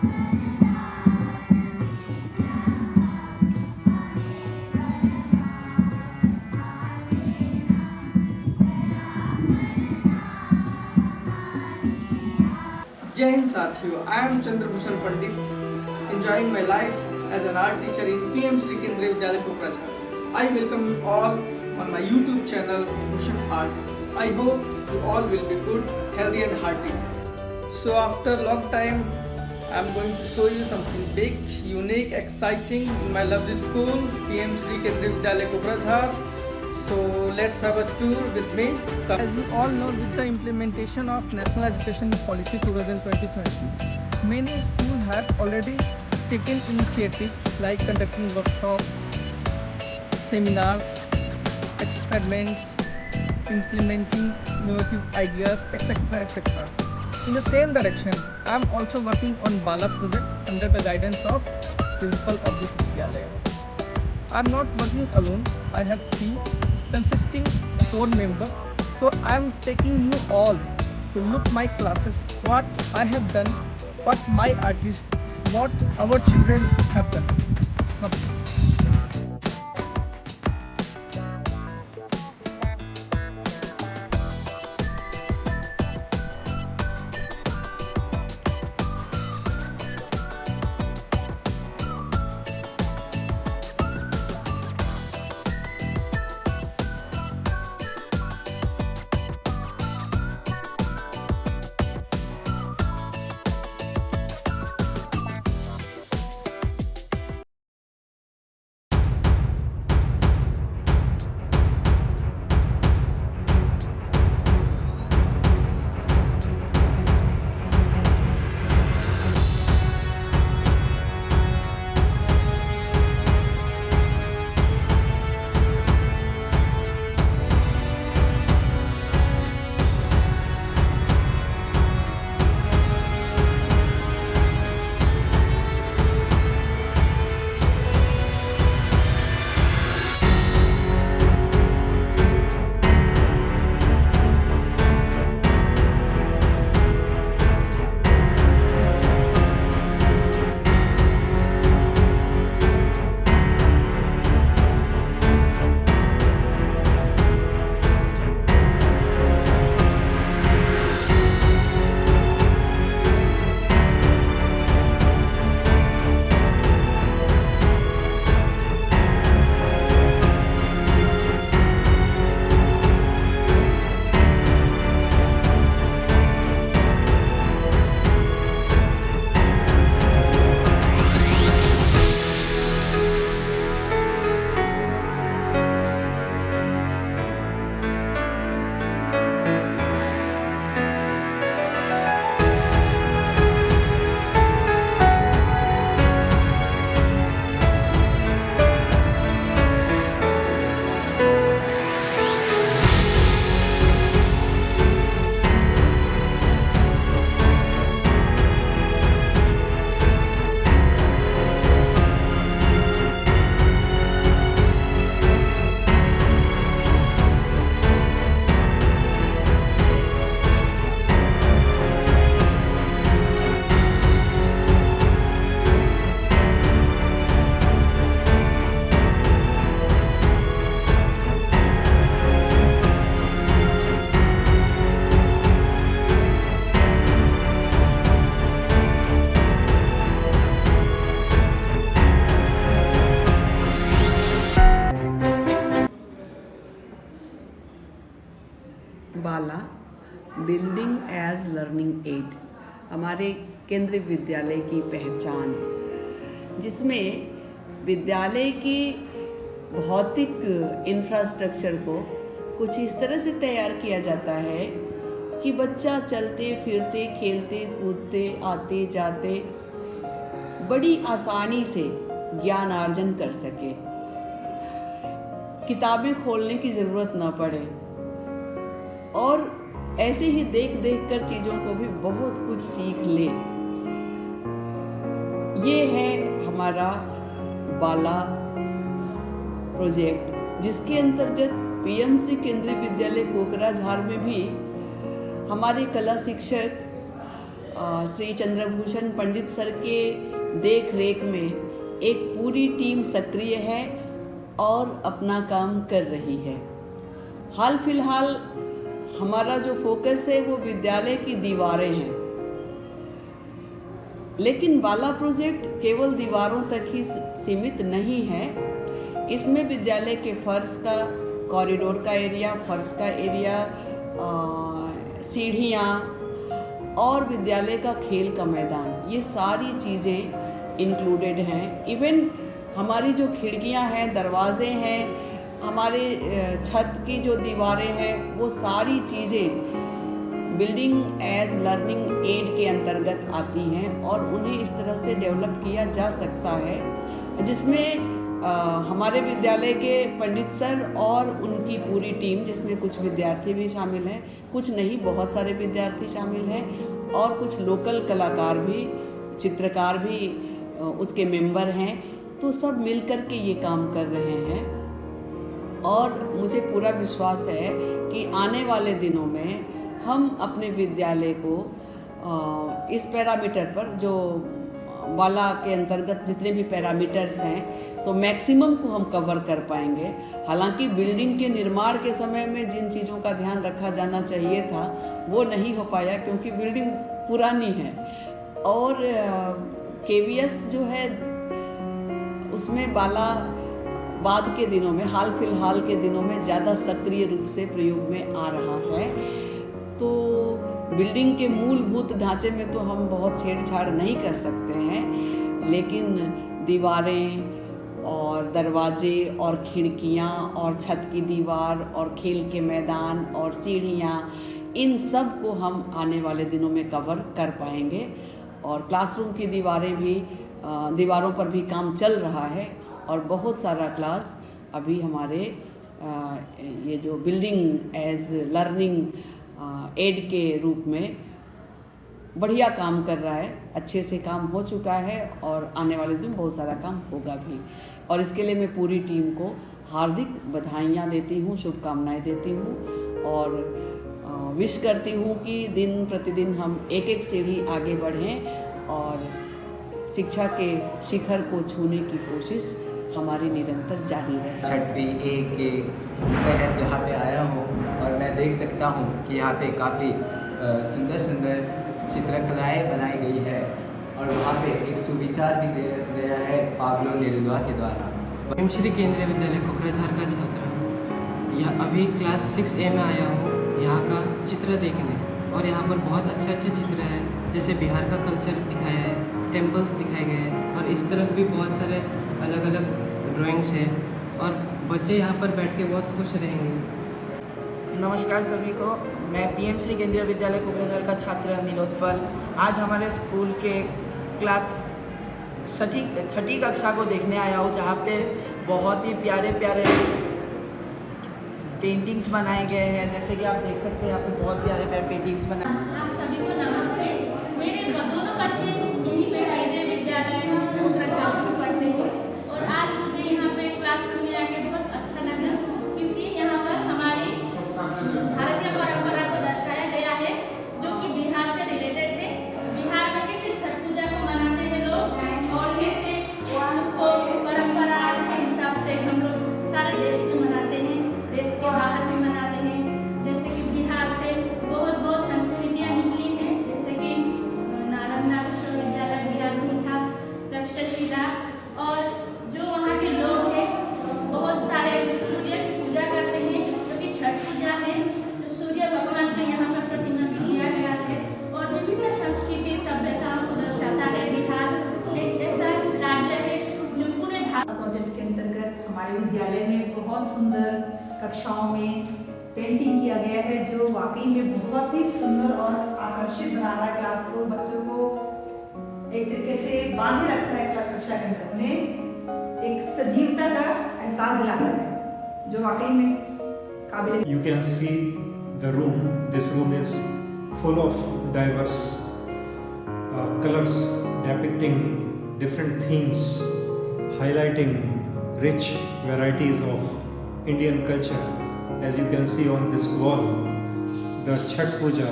जय हिंद साथियों, I am Chandrabhushan Pandit, enjoying my life as an art teacher in PM Shri Kendriya Vidyalaya Kokrajhar. I welcome you all on my YouTube channel Bhushan Art. I hope you all will be good, healthy and hearty. So after a long time, I am going to show you something big, unique, exciting in my lovely school PM Shri Kendriya Vidyalaya Kokrajhar. So let's have a tour with me. As you all know, with the implementation of National Education Policy 2020, many schools have already taken initiative like conducting workshops, seminars, experiments, implementing innovative ideas, etc. etc. In the same direction, I am also working on Bala project under the guidance of principal of this Vidyalaya. I am not working alone. I have three consisting 4 members. So I am taking you all to look my classes, what I have done, what my artists, what our children have done. BaLA building as learning aid हमारे केंद्रीय विद्यालय की पहचान, जिसमें विद्यालय की भौतिक infrastructure को कुछ इस तरह से तैयार किया जाता है कि बच्चा चलते फिरते खेलते कूदते आते जाते बड़ी आसानी से ज्ञान अर्जन कर सके, किताबें खोलने की ज़रूरत ना पड़े और ऐसे ही देख देख कर चीज़ों को भी बहुत कुछ सीख ले। ये है हमारा बाला प्रोजेक्ट, जिसके अंतर्गत पीएम श्री केंद्रीय विद्यालय कोकराझार में भी हमारे कला शिक्षक श्री चंद्रभूषण पंडित सर के देख रेख में एक पूरी टीम सक्रिय है और अपना काम कर रही है। हाल फिलहाल हमारा जो फोकस है वो विद्यालय की दीवारें हैं, लेकिन बाला प्रोजेक्ट केवल दीवारों तक ही सीमित नहीं है। इसमें विद्यालय के फर्श का, कॉरिडोर का एरिया, फर्श का एरिया, सीढ़ियाँ और विद्यालय का खेल का मैदान, ये सारी चीज़ें इंक्लूडेड हैं। इवन हमारी जो खिड़कियाँ हैं, दरवाजे हैं, हमारे छत की जो दीवारें हैं, वो सारी चीज़ें बिल्डिंग एज लर्निंग एड के अंतर्गत आती हैं और उन्हें इस तरह से डेवलप किया जा सकता है जिसमें हमारे विद्यालय के पंडित सर और उनकी पूरी टीम, जिसमें कुछ विद्यार्थी भी शामिल हैं, कुछ नहीं बहुत सारे विद्यार्थी शामिल हैं और कुछ लोकल कलाकार भी, चित्रकार भी उसके मेंबर हैं, तो सब मिलकर के ये काम कर रहे हैं। और मुझे पूरा विश्वास है कि आने वाले दिनों में हम अपने विद्यालय को इस पैरामीटर पर, जो बाला के अंतर्गत जितने भी पैरामीटर्स हैं, तो मैक्सिमम को हम कवर कर पाएंगे। हालांकि बिल्डिंग के निर्माण के समय में जिन चीज़ों का ध्यान रखा जाना चाहिए था वो नहीं हो पाया, क्योंकि बिल्डिंग पुरानी है और केवीएस जो है उसमें बाला बाद के दिनों में, हाल फिलहाल के दिनों में ज़्यादा सक्रिय रूप से प्रयोग में आ रहा है। तो बिल्डिंग के मूलभूत ढांचे में तो हम बहुत छेड़छाड़ नहीं कर सकते हैं, लेकिन दीवारें और दरवाजे और खिड़कियाँ और छत की दीवार और खेल के मैदान और सीढ़ियाँ, इन सब को हम आने वाले दिनों में कवर कर पाएंगे। और क्लासरूम की दीवारों पर भी काम चल रहा है और बहुत सारा क्लास अभी हमारे ये जो बिल्डिंग एज लर्निंग एड के रूप में बढ़िया काम कर रहा है, अच्छे से काम हो चुका है और आने वाले दिन बहुत सारा काम होगा भी। और इसके लिए मैं पूरी टीम को हार्दिक बधाइयाँ देती हूँ, शुभकामनाएं देती हूँ और विश करती हूँ कि दिन प्रतिदिन हम एक एक सीढ़ी आगे बढ़ें और शिक्षा के शिखर को छूने की कोशिश हमारी निरंतर जारी रहे। छठवीं ए के तहत यहाँ पे आया हूँ और मैं देख सकता हूँ कि यहाँ पे काफ़ी सुंदर सुंदर चित्रकलाएँ बनाई गई है और वहाँ पे एक सुविचार भी दिया गया है पाब्लो नेरुदा के द्वारा। पीएम श्री केंद्रीय विद्यालय कोकराझार का छात्र, यह अभी क्लास 6A में आया हूँ यहाँ का चित्र देखने, और यहाँ पर बहुत अच्छे अच्छे चित्र हैं, जैसे बिहार का कल्चर दिखाया है, टेम्पल्स दिखाए गए हैं और इस तरफ भी बहुत सारे अलग अलग ड्राइंग्स हैं और बच्चे यहाँ पर बैठ के बहुत खुश रहेंगे। नमस्कार सभी को, मैं पीएम श्री केंद्रीय विद्यालय कोकराझार का छात्र नीलोत्पल आज हमारे स्कूल के क्लास छठी कक्षा को देखने आया हूँ, जहाँ पे बहुत ही प्यारे प्यारे पेंटिंग्स बनाए गए हैं। जैसे कि आप देख सकते हैं यहाँ पे बहुत प्यारे प्यारे पेंटिंग्स बनाए। आप सभी को नमस्ते। मेरे दोनों बच्चे यहीं पे केंद्रीय विद्यालय कोकराझार में पढ़ते हैं और आज मुझे यहाँ पे क्लासरूम में आके बहुत अच्छा लगा, क्योंकि यहाँ पर हमारी भारतीय परंपरा को दर्शाया गया है जो कि बिहार से रिलेटेड है। बिहार में कैसे छठ पूजा को मनाते हैं लोग और कैसे उसको परंपरा के हिसाब से हम लोग सारे देश में मनाते हैं, देश के बाहर भी मनाते हैं। जैसे कि बिहार से बहुत संस्कृतियाँ निकली हैं, जैसे कि नालंदा विश्वविद्यालय बिहार में था, तक्षशिला, और जो वहाँ के लोग हैं बहुत सारे सूर्य की पूजा करते हैं, जो कि छठ पूजा है। तो सूर्य भगवान का यहाँ पर प्रतिमा भी किया गया है और विभिन्न संस्कृति सभ्यताओं को दर्शाता है। बिहार एक ऐसा राज्य है जो पूरे भारत प्रोजेक्ट के अंतर्गत हमारे विद्यालय में बहुत सुंदर कक्षाओं में पेंटिंग किया गया है, जो वाकई में बहुत ही सुंदर और आकर्षित बना रहा है क्लास को, बच्चों को एक तरीके से बांधे रखता है कक्षा के अंदर, उन्हें एक सजीवता का एहसास दिलाता है, जो वाकई में काबिल। You can see the room. This room is full of diverse colors depicting different themes, highlighting rich varieties of Indian culture. As you can see on this wall, the Chhat Puja,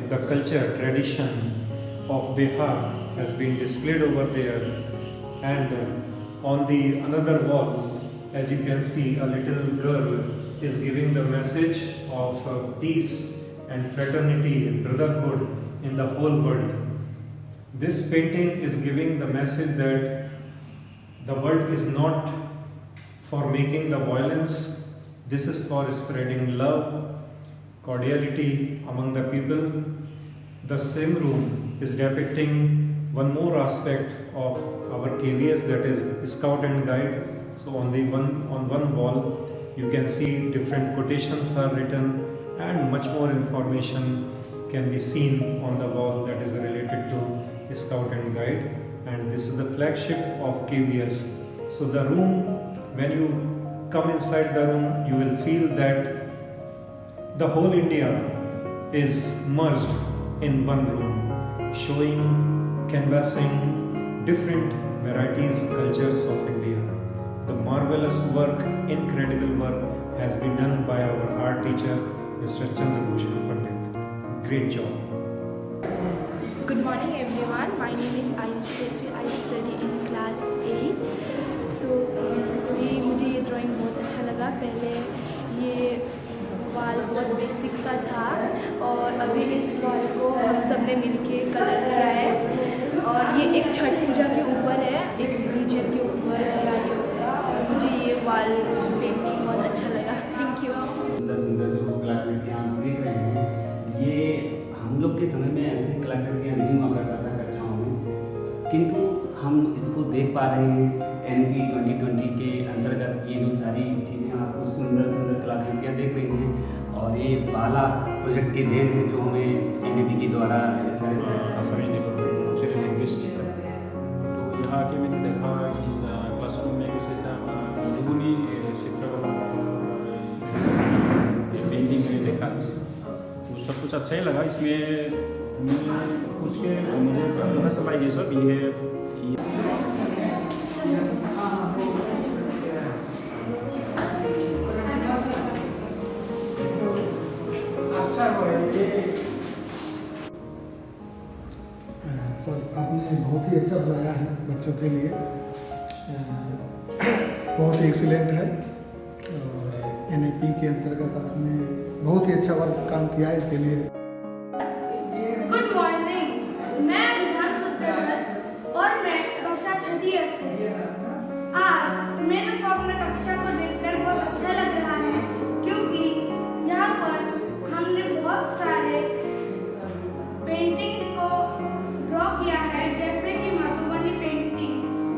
the culture, tradition, of Bihar has been displayed over there, and on the another wall, as you can see, a little girl is giving the message of peace and fraternity and brotherhood in the whole world. This painting is giving the message that the world is not for making the violence, this is for spreading love, cordiality among the people. The same room is depicting one more aspect of our KVS, that is Scout and Guide. So on one wall you can see different quotations are written, and much more information can be seen on the wall that is related to Scout and Guide. And this is the flagship of KVS. So the room, when you come inside the room, you will feel that the whole India is merged in one room, showing, canvassing different varieties, cultures of India. The marvelous work, incredible work has been done by our art teacher, Mr. Chandra Bhushan Pandit. Great job. Good morning everyone. My name is Ayushi Petri. I study in class 8. So basically मुझे ये drawing बहुत अच्छा लगा. पहले ये वाल बहुत basic सा था और अभी इस वाल को हम सब ने मिलके कलर किया है, और ये एक छठ पूजा के ऊपर है, एक रिलीजन के ऊपर किया होगा. मुझे ये वाल पेंटिंग बहुत अच्छा लगा. Thank you. सुंदर सुंदर जो कलाकृतियाँ आप देख रहे हैं, ये हम लोग के समय में ऐसी कलाकृतियाँ नहीं हुआ करता था कक्षाओं में, किंतु हम इसको देख पा रहे हैं. NEP 2020 के अंतर्गत ये जो सारी चीज़ें आपको सुंदर सुंदर कलाकृतियाँ देख रही हैं, और ये बाला प्रोजेक्ट के देन है जो हमें NEP के द्वारा तो यहाँ आके मैंने देखा इस क्लासरूम में कुछ ऐसा मधुबनी चित्रकला पेंटिंग में देखा, तो सब कुछ अच्छा ही लगा. इसमें कुछ के मुझे पता चला ये सब ये सर आपने बहुत ही अच्छा बनाया है बच्चों के लिए, बहुत ही एक्सीलेंट है. और NEP के अंतर्गत आपने बहुत ही अच्छा वर्क काम किया है इसके लिए. Good morning. मैं विधान सूत्रधर और मैं कक्षा 6 से. आज मेरे को अपने कक्षा को देखकर बहुत अच्छा लग रहा है, क्योंकि यहाँ पर हमने बहुत सारे पेंटिंग को ड्रॉ किया है, जैसे कि मधुबनी पेंटिंग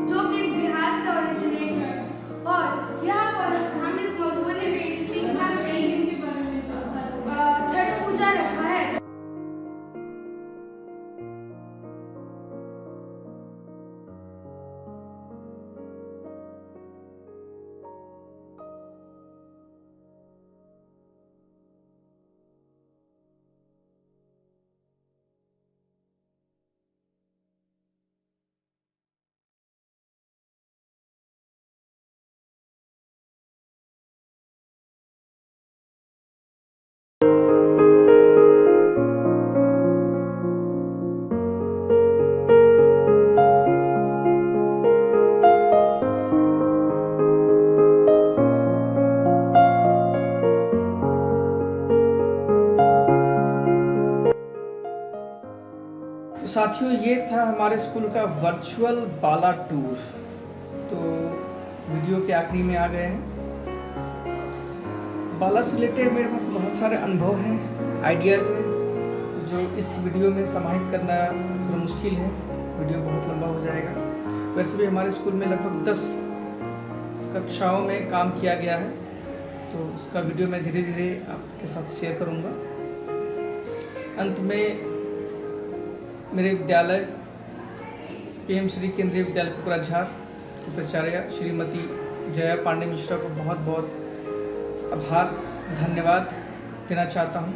जो कि बिहार से ओरिजिनेट है. और यहाँ पर हम इस मधुबनी पेंटिंग का छठ पूजा रखा है. साथियों, ये था हमारे स्कूल का वर्चुअल बाला टूर. तो वीडियो के आखिरी में आ गए हैं. बाला से रिलेटेड मेरे पास बहुत सारे अनुभव हैं, आइडियाज़ हैं, जो इस वीडियो में समाहित करना थोड़ा मुश्किल है. वीडियो बहुत लंबा हो जाएगा. वैसे भी हमारे स्कूल में लगभग 10 कक्षाओं में काम किया गया है, तो उसका वीडियो मैं धीरे धीरे आपके साथ शेयर करूँगा. अंत में मेरे विद्यालय PM श्री केंद्रीय विद्यालय कोकराझार की प्राचार्य श्रीमती जया पांडे मिश्रा को बहुत बहुत आभार, धन्यवाद देना चाहता हूं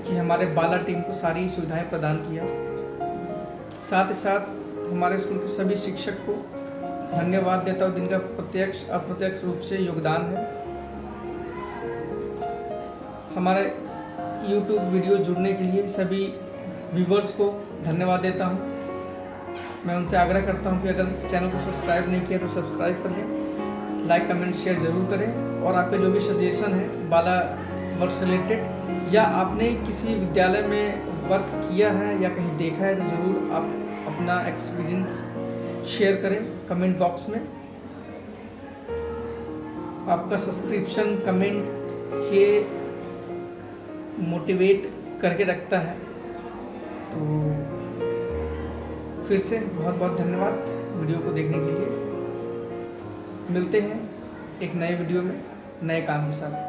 कि हमारे बाला टीम को सारी सुविधाएं प्रदान किया. साथ ही साथ हमारे स्कूल के सभी शिक्षक को धन्यवाद देता हूं, जिनका प्रत्यक्ष अप्रत्यक्ष रूप से योगदान है. हमारे YouTube वीडियो जुड़ने के लिए सभी व्यूवर्स को धन्यवाद देता हूँ। मैं उनसे आग्रह करता हूँ कि अगर चैनल को सब्सक्राइब नहीं किया तो सब्सक्राइब कर लें, लाइक कमेंट शेयर ज़रूर करें, और आपके जो भी सजेशन है बाला वर्क से रिलेटेड, या आपने किसी विद्यालय में वर्क किया है या कहीं देखा है, तो ज़रूर आप अपना एक्सपीरियंस शेयर करें कमेंट बॉक्स में। आपका सब्सक्रिप्शन कमेंट ये मोटिवेट करके रखता है। तो फिर से बहुत बहुत धन्यवाद वीडियो को देखने के लिए। मिलते हैं एक नए वीडियो में नए काम के साथ।